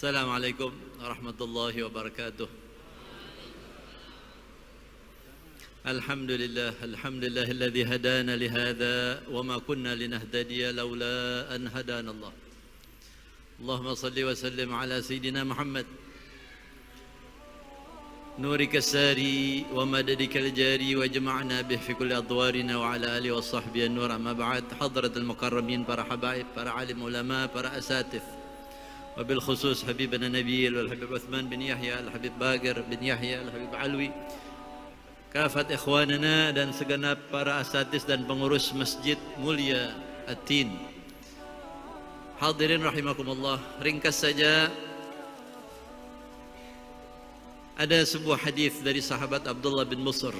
Assalamualaikum warahmatullahi wabarakatuh. Alhamdulillahilladzi hadana lihadza wa ma kunna linahtadiya laula an hadana Allah. Allahumma salli wa sallim ala sayyidina Muhammad nurika sari wa madadikal jari wa jama'na bih fi kulli adwarina wa ala alihi wa sahbihi an-nur. Amma ba'd, hadratul mukarramin, para habaib, para alim ulama, para asatidz, wabil khusus Habibana Nabil wal Habib Uthman bin Yahya, al Habib Bagir bin Yahya, al Habib Alwi, kafat ikhwanana dan segenap para asatidz dan pengurus Masjid Mulia At-Tin. Hadirin rahimakumullah, ringkas saja, ada sebuah hadis dari sahabat Abdullah bin Busr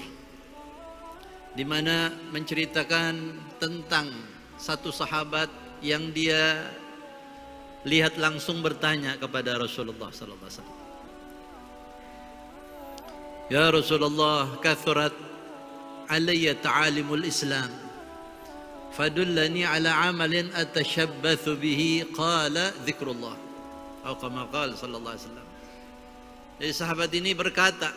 di mana menceritakan tentang satu sahabat yang dia lihat langsung bertanya kepada Rasulullah sallallahu alaihi wasallam. Ya Rasulullah, kathurat alayya ta'alimul Islam, fadullani ala amalin atashabbathu bihi, qala dzikrullah. Atau kama qala sallallahu alaihi wasallam. Jadi sahabat ini berkata,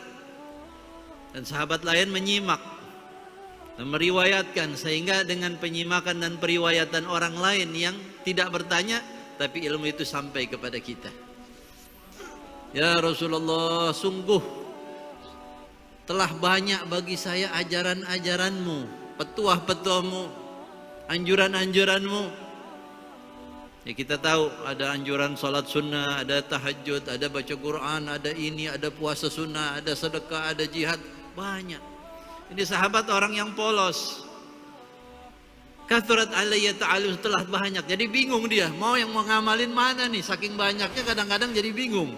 dan sahabat lain menyimak dan meriwayatkan, sehingga dengan penyimakan dan periwayatan orang lain yang tidak bertanya, tapi ilmu itu sampai kepada kita. Ya Rasulullah, sungguh telah banyak bagi saya ajaran-ajaranmu, petuah-petuahmu, anjuran-anjuranmu. Ya, kita tahu ada anjuran salat sunnah, ada tahajud, ada baca Quran, ada ini, ada puasa sunnah, ada sedekah, ada jihad, banyak. Ini sahabat orang yang polos. Kathurat alayya ta'alim, setelah banyak, jadi bingung dia, mau yang mau ngamalin mana nih, saking banyaknya kadang-kadang jadi bingung.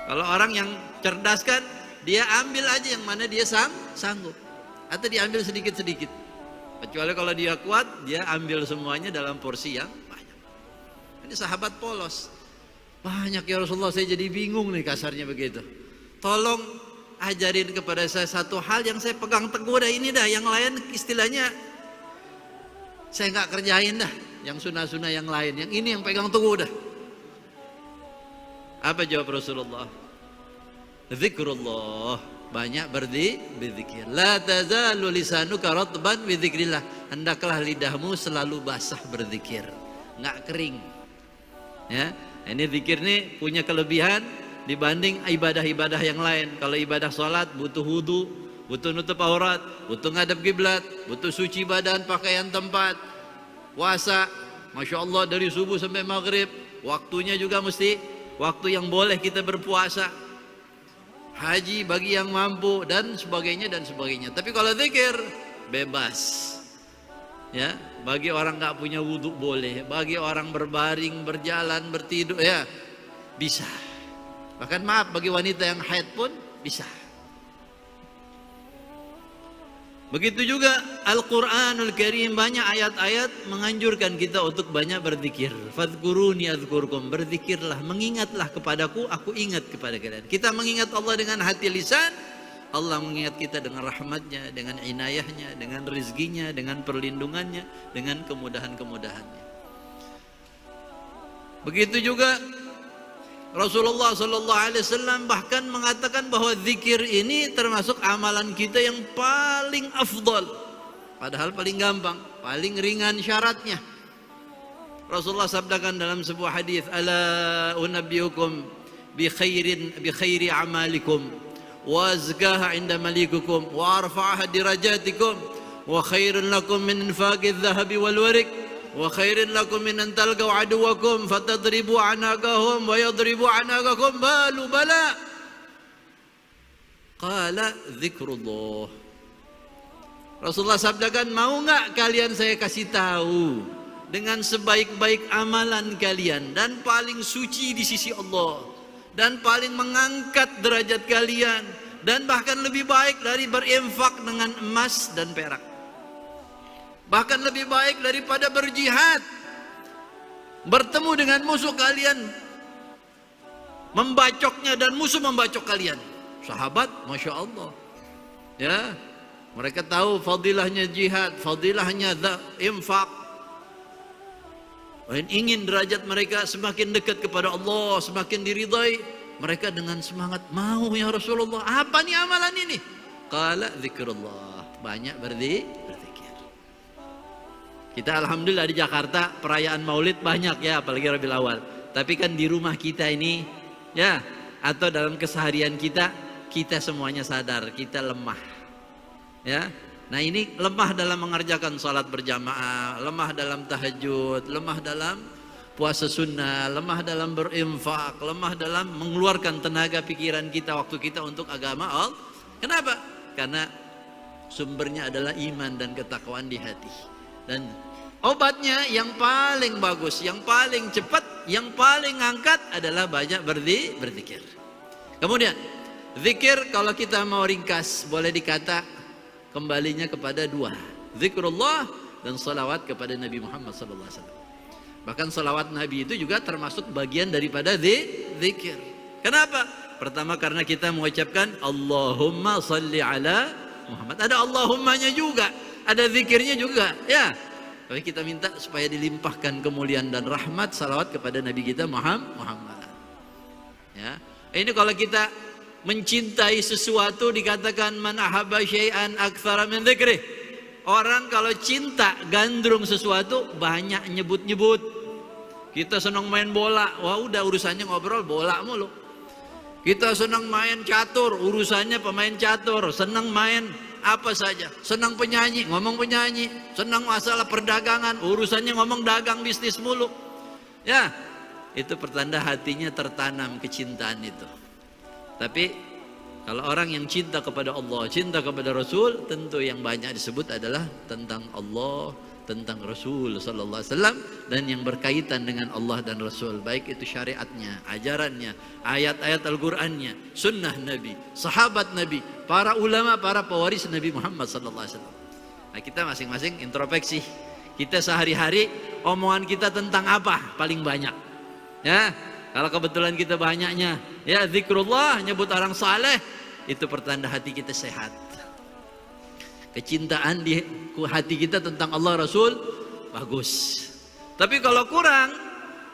Kalau orang yang cerdas kan, dia ambil aja yang mana dia sanggup, atau diambil sedikit-sedikit. Kecuali kalau dia kuat, dia ambil semuanya dalam porsi yang banyak. Ini sahabat polos, banyak ya Rasulullah, saya jadi bingung nih, kasarnya begitu. Tolong ajarin kepada saya satu hal yang saya pegang teguh dah, ini dah, yang lain istilahnya saya nggak kerjain dah, yang sunnah-sunnah yang lain, yang ini yang pegang teguh dah. Apa jawab Rasulullah? Zikrullah, banyak berzikir. La tazalu lisanuka ratban bi dzikrillah, hendaklah lidahmu selalu basah berzikir, nggak kering. Ya, ini zikir nih punya kelebihan dibanding ibadah-ibadah yang lain. Kalau ibadah salat butuh wudu, butuh nutup aurat, butuh ngadep kiblat, butuh suci badan, pakaian tempat. Puasa, masya Allah, dari subuh sampai maghrib, waktunya juga mesti waktu yang boleh kita berpuasa. Haji bagi yang mampu, dan sebagainya dan sebagainya. Tapi kalau zikir bebas. Ya, bagi orang nggak punya wudhu boleh, bagi orang berbaring, berjalan, bertidur, ya bisa. Bahkan maaf, bagi wanita yang haid pun bisa. Begitu juga Al-Quranul Karim, banyak ayat-ayat menganjurkan kita untuk banyak berzikir. Fadhkuruni adzkurkum, berzikirlah, mengingatlah kepadaku, aku ingat kepada kalian. Kita mengingat Allah dengan hati lisan, Allah mengingat kita dengan rahmatnya, dengan inayahnya, dengan rizkinya, dengan perlindungannya, dengan kemudahan-kemudahannya. Begitu juga Rasulullah SAW bahkan mengatakan bahwa zikir ini termasuk amalan kita yang paling afdal, padahal paling gampang, paling ringan syaratnya. Rasulullah sabdakan dalam sebuah hadis, ala unabbiukum bi khairi amalikum wa azkaha inda malikukum wa arfa'aha dirajatikum wa khairun lakum min infaqidz dhahabi wal warik wa khairin lakum min an talqaw aduwakum fatadribu anaqahum wa yadribu anaqakum balu bala. Qala dzikrullah. Rasulullah sabdakan, mau enggak kalian saya kasih tahu dengan sebaik-baik amalan kalian dan paling suci di sisi Allah dan paling mengangkat derajat kalian dan bahkan lebih baik dari berinfak dengan emas dan perak, bahkan lebih baik daripada berjihad, bertemu dengan musuh kalian, membacoknya dan musuh membacok kalian. Sahabat, masya Allah, ya, mereka tahu fadilahnya jihad, fadilahnya infak. Dan ingin derajat mereka semakin dekat kepada Allah, semakin diridai, mereka dengan semangat mau ya Rasulullah. Apa nih amalan ini? Qala zikrullah, banyak berzikir. Kita alhamdulillah di Jakarta perayaan Maulid banyak ya, apalagi Rabiul Awal. Tapi kan di rumah kita ini ya, atau dalam keseharian kita semuanya sadar kita lemah. Ya. Nah ini lemah dalam mengerjakan salat berjamaah, lemah dalam tahajud, lemah dalam puasa sunnah, lemah dalam berinfak, lemah dalam mengeluarkan tenaga pikiran kita, waktu kita untuk agama Allah. Kenapa? Karena sumbernya adalah iman dan ketakwaan di hati. Dan obatnya yang paling bagus, yang paling cepat, yang paling angkat adalah banyak berzikir. Kemudian zikir kalau kita mau ringkas boleh dikata kembalinya kepada dua, zikrullah dan salawat kepada Nabi Muhammad SAW. Bahkan salawat Nabi itu juga termasuk bagian daripada zikir. Kenapa? Pertama karena kita mengucapkan Allahumma salli ala Muhammad. Ada Allahummanya juga, ada zikirnya juga ya. Tapi kita minta supaya dilimpahkan kemuliaan dan rahmat salawat kepada Nabi kita Muhammad. Ya. Ini kalau kita mencintai sesuatu dikatakan man ahabba syai'an aktsara min dzikrih. Orang kalau cinta gandrung sesuatu banyak nyebut-nyebut. Kita senang main bola, wah udah urusannya ngobrol bola mulu. Kita senang main catur, urusannya pemain catur. Senang main apa saja, senang penyanyi, ngomong penyanyi. Senang masalah perdagangan, urusannya ngomong dagang bisnis mulu. Ya, itu pertanda hatinya tertanam kecintaan itu. Tapi kalau orang yang cinta kepada Allah, cinta kepada Rasul, tentu yang banyak disebut adalah tentang Allah, tentang Rasul sallallahu alaihi wasallam, dan yang berkaitan dengan Allah dan Rasul, baik itu syariatnya, ajarannya, ayat-ayat Al-Qur'annya, sunnah Nabi, sahabat Nabi, para ulama, para pewaris Nabi Muhammad sallallahu alaihi wasallam. Nah, kita masing-masing introspeksi. Kita sehari-hari omongan kita tentang apa paling banyak? Ya. Kalau kebetulan kita banyaknya ya zikrullah, nyebut orang saleh, itu pertanda hati kita sehat. Kecintaan di hati kita tentang Allah Rasul bagus. Tapi kalau kurang,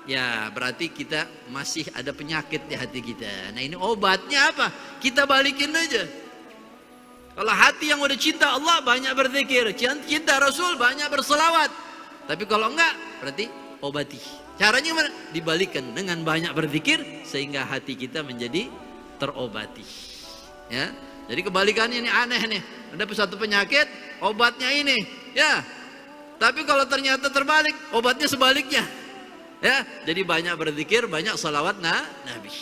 ya berarti kita masih ada penyakit di hati kita. Nah ini obatnya apa? Kita balikin aja. Kalau hati yang udah cinta Allah banyak berzikir, cinta Rasul banyak berselawat. Tapi kalau enggak, berarti obati. Caranya mana? Dibalikkan dengan banyak berzikir sehingga hati kita menjadi terobati. Ya. Jadi kebalikannya ini aneh nih. Ada satu penyakit, obatnya ini. Ya. Tapi kalau ternyata terbalik, obatnya sebaliknya. Ya. Jadi banyak berzikir, banyak salawat Nabi.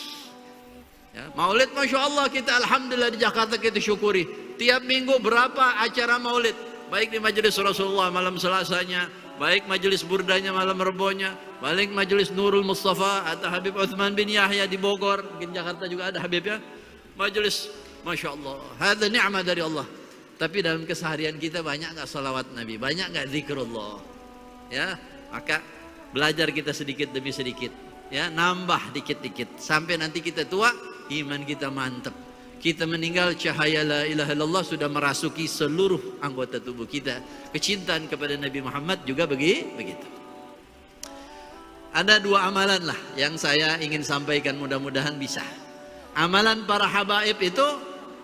Ya. Maulid Masya Allah kita alhamdulillah di Jakarta kita syukuri. Tiap minggu berapa acara maulid. Baik di majelis Rasulullah malam Selasanya, baik majelis burdanya malam Rebonya, balik majelis Nurul Mustafa atau Habib Uthman bin Yahya di Bogor, mungkin Jakarta juga ada Habibnya. Majelis, Masya Allah, ada ni'mah dari Allah. Tapi dalam keseharian kita banyak nggak salawat Nabi, banyak nggak zikrullah, ya. Maka belajar kita sedikit demi sedikit, ya, nambah dikit-dikit sampai nanti kita tua, iman kita mantap. Kita meninggal cahaya la ilaha illallah sudah merasuki seluruh anggota tubuh kita. Kecintaan kepada Nabi Muhammad juga begitu. Ada dua amalan lah yang saya ingin sampaikan, mudah-mudahan bisa. Amalan para habaib itu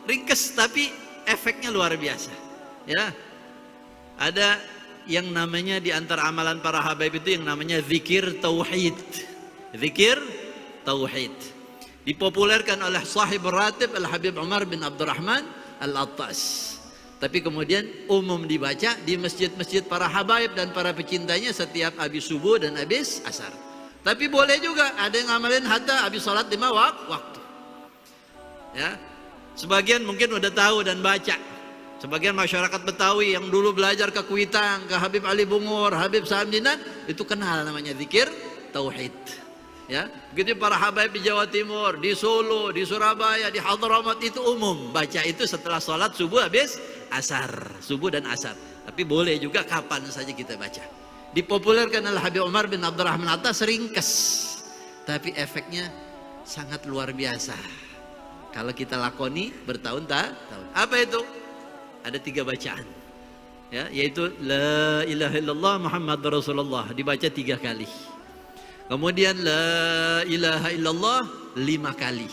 ringkas tapi efeknya luar biasa. Ya. Ada yang namanya di antara amalan para habaib itu yang namanya zikir tauhid. Zikir tauhid. Dipopulerkan oleh sahib ratib Al-Habib Umar bin Abdurrahman Al-Attas. Tapi kemudian umum dibaca di masjid-masjid para habaib dan para pecintanya setiap habis subuh dan habis asar. Tapi boleh juga ada yang ngamalin hatta habis salat 5 waktu. Ya. Sebagian mungkin udah tahu dan baca. Sebagian masyarakat Betawi yang dulu belajar ke Kuitang, ke Habib Ali Bungur, Habib Samdinan, itu kenal namanya zikir tauhid. Ya, begitu para habaib di Jawa Timur, di Solo, di Surabaya, di Hadramaut itu umum baca itu setelah sholat subuh habis asar, subuh dan asar. Tapi boleh juga kapan saja kita baca. Dipopulerkan oleh Habib Umar bin Abdurrahman Attas ringkas, tapi efeknya sangat luar biasa. Kalau kita lakoni bertahun-tahun. Apa itu? Ada 3 bacaan. Ya, yaitu la ilaha illallah Muhammad Rasulullah dibaca 3 kali. Kemudian la ilaha illallah 5 kali.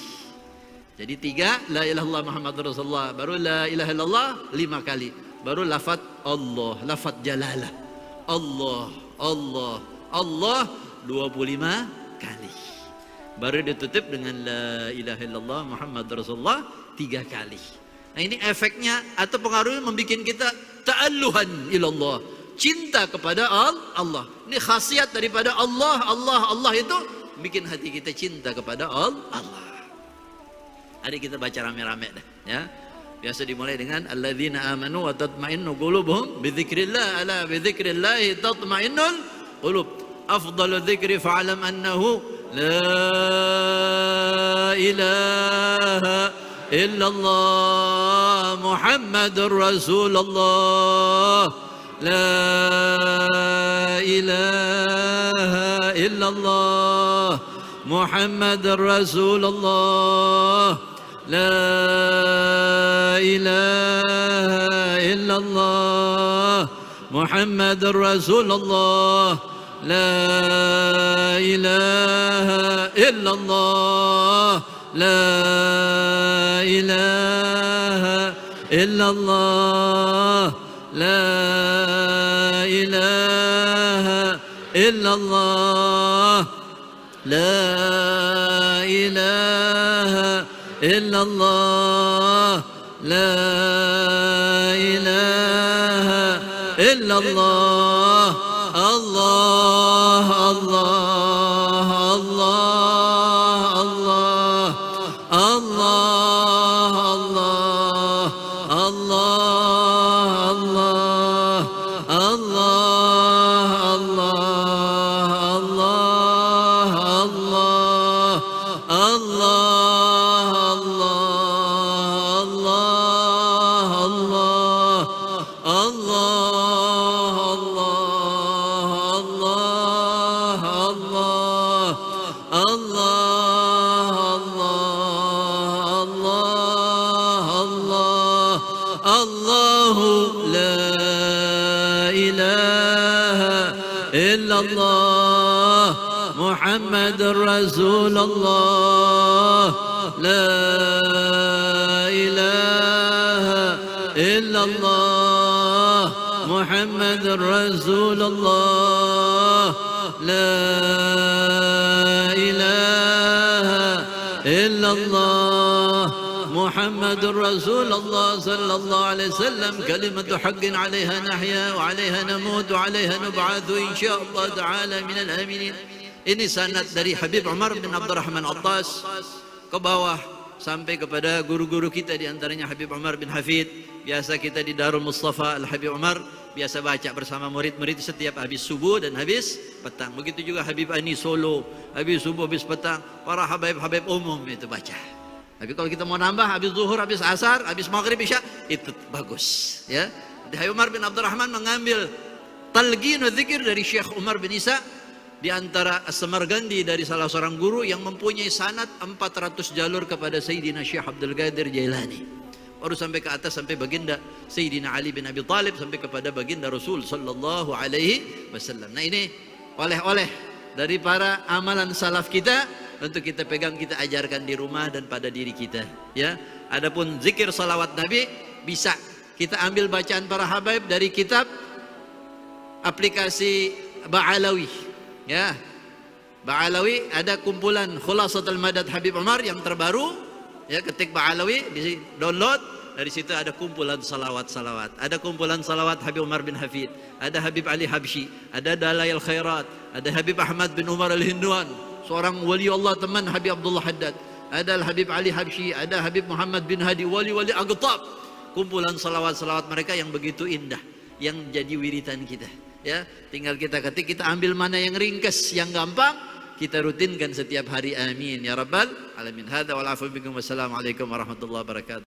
Jadi 3 la ilaha illallah Muhammadur Rasulullah, baru la ilaha illallah 5 kali, baru lafaz Allah, lafaz jalalah. Allah, Allah, Allah 25 kali. Baru ditutup dengan la ilaha illallah Muhammadur Rasulullah 3 kali. Nah, ini efeknya atau pengaruhnya membuat kita ta'alluhan ilallah, cinta kepada Allah. Ini khasiat daripada Allah. Allah itu bikin hati kita cinta kepada Allah. Hari kita baca rame-rame dah, ya. Biasa dimulai dengan alladzina amanu wa tatma'innu qulubuhum bi dzikrillah, ala bi dzikrillah tatma'innul qulub. Afdalu dzikri fa'lam annahu la ilaha illallah Muhammadur Rasulullah. La ilaha illallah Muhammadur Rasulullah. La ilaha illallah Muhammadur Rasulullah. La ilaha illallah. La ilaha illallah. La ilaha illallah. La ilaha illallah. La ilaha illallah. Allah, Allah, Allah, Allah, Allah, Allah, Allah, Allah, illallah Muhammadur Rasulullah. La ilaha illallah Muhammadur Rasulullah. La ilaha illallah Muhammadur Rasulullah sallallahu alaihi wasallam. Kalimatu haqqin 'alaiha nahya wa 'alaiha namut wa 'alaiha nub'atsu insyaallah ta'ala minal aminin. Ini sanad dari Habib Umar bin Abdurrahman Attas ke bawah sampai kepada guru-guru kita, di antaranya Habib Umar bin Hafid. Biasa kita di Darul Mustafa Al Habib Umar biasa baca bersama murid-murid setiap habis subuh dan habis petang. Begitu juga Habib Ani Solo, habis subuh habis petang, para habib-habib umum itu baca. Tapi kalau kita mau nambah habis zuhur, habis asar, habis maghrib, isya, itu bagus, ya. Habib Umar bin Abdurrahman mengambil talqinu dzikir dari Syekh Umar bin Isa, di antara As-Samarqandi, dari salah seorang guru yang mempunyai sanad 400 jalur kepada Sayyidina Syekh Abdul Qadir Jailani. Baru sampai ke atas, sampai baginda Sayyidina Ali bin Abi Thalib, sampai kepada baginda Rasul sallallahu alaihi wasallam. Nah, ini oleh-oleh dari para amalan salaf kita, untuk kita pegang, kita ajarkan di rumah dan pada diri kita, ya. Adapun zikir salawat Nabi bisa kita ambil bacaan para habaib dari kitab aplikasi Ba'alawi, ya. Ba'alawi ada kumpulan Khulasatul Madad Habib Umar yang terbaru, ya. Ketik Ba'alawi, di download, dari situ ada kumpulan salawat-salawat, ada kumpulan salawat Habib Umar bin Hafid, ada Habib Ali Habsyi, ada Dalail Khairat, ada Habib Ahmad bin Umar Al-Hindwan, seorang wali Allah teman Habib Abdullah Haddad, ada Habib Ali Habsyi, ada Habib Muhammad bin Hadi, wali-wali Aqtab. Kumpulan salawat-salawat mereka yang begitu indah, yang jadi wiritan kita, ya. Tinggal kita ketik, kita ambil mana yang ringkas, yang gampang, kita rutinkan setiap hari. Amin ya rabbal alamin. Hadza wal afu bikum. Wassalamualaikum warahmatullahi wabarakatuh.